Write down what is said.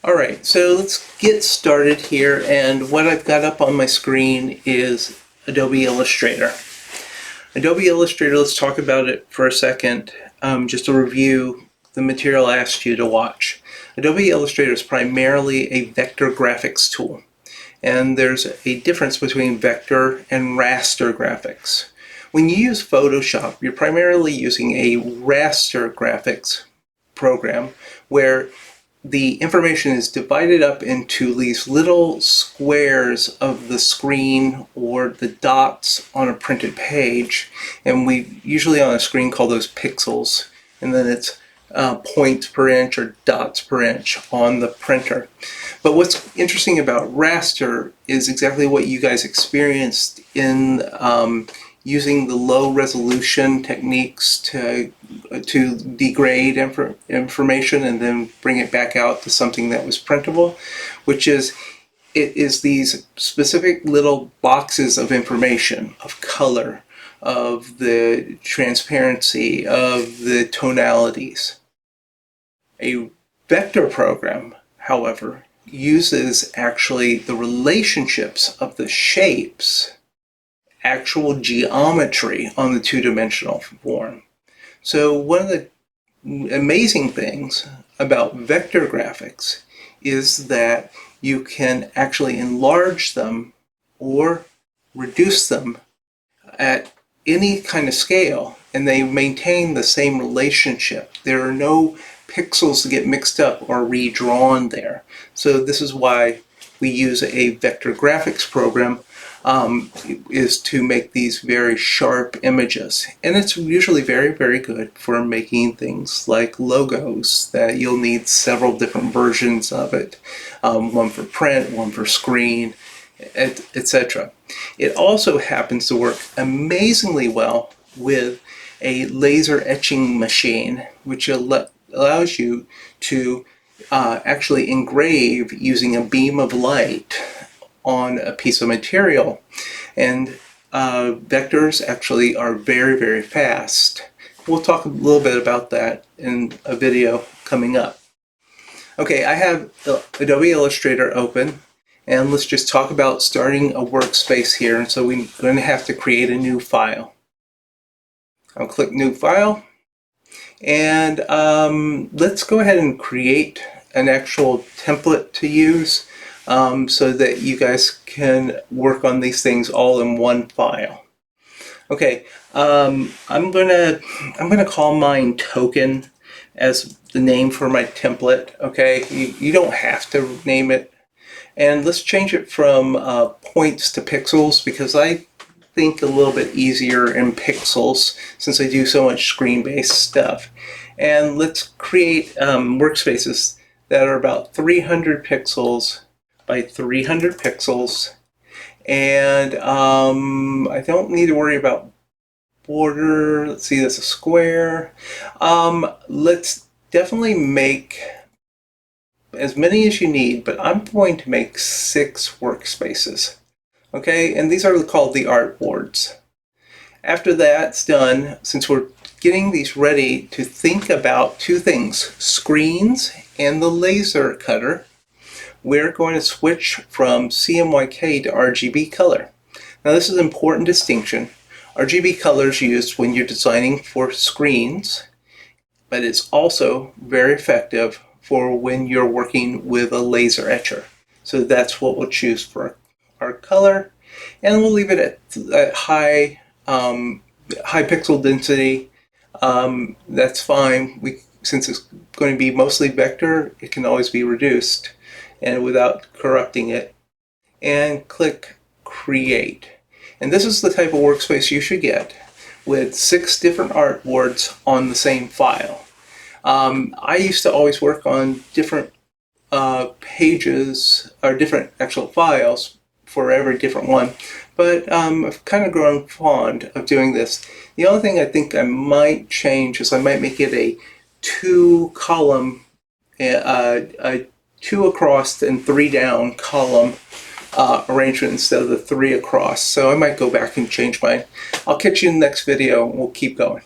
Alright, so let's get started here, and what I've got up on my screen is Adobe Illustrator. Adobe Illustrator, let's talk about it for a second, just to review the material I asked you to watch. Adobe Illustrator is primarily a vector graphics tool, and there's a difference between vector and raster graphics. When you use Photoshop, you're primarily using a raster graphics program where the information is divided up into these little squares of the screen or the dots on a printed page, and we usually on a screen call those pixels, and then it's points per inch or dots per inch on the printer. But what's interesting about raster is exactly what you guys experienced in using the low resolution techniques to degrade information and then bring it back out to something that was printable, which is it is these specific little boxes of information, of color, of the transparency, of the tonalities. A vector program, however, uses actually the relationships of the shapes, actual geometry on the two-dimensional form. So one of the amazing things about vector graphics is that you can actually enlarge them or reduce them at any kind of scale, and they maintain the same relationship. There are no pixels to get mixed up or redrawn there. So this is why we use a vector graphics program, is to make these very sharp images. And it's usually very, very good for making things like logos that you'll need several different versions of it. One for print, one for screen, etc. It also happens to work amazingly well with a laser etching machine, which allows you to actually engrave using a beam of light on a piece of material. And vectors actually are very, very fast. We'll talk a little bit about that in a video coming up. Okay, I have Adobe Illustrator open, and let's just talk about starting a workspace here. And so we're going to have to create a new file. I'll click New File, and let's go ahead and create an actual template to use, so that you guys can work on these things all in one file. Okay, I'm gonna call mine Token as the name for my template. Okay, you don't have to name it, and let's change it from points to pixels, because I think a little bit easier in pixels since I do so much screen-based stuff. And let's create workspaces that are about 300 pixels by 300 pixels, and I don't need to worry about border. Let's see, that's a square. Let's definitely make as many as you need, but I'm going to make 6 workspaces. Okay, and these are called the artboards. After that's done, since we're getting these ready to think about 2 things, screens and the laser cutter, we're going to switch from CMYK to RGB color. Now this is an important distinction. RGB color is used when you're designing for screens, but it's also very effective for when you're working with a laser etcher. So that's what we'll choose for our color, and we'll leave it at high pixel density. That's fine. Since it's going to be mostly vector, it can always be reduced and without corrupting it. And click Create. And this is the type of workspace you should get with 6 different artboards on the same file. I used to always work on different pages, or different actual files for every different one, but I've kind of grown fond of doing this. The only thing I think I might change is I might make it a 2-column, a 2 across and 3 down column arrangement instead of the 3 across. So I might go back and change mine. I'll catch you in the next video, and we'll keep going.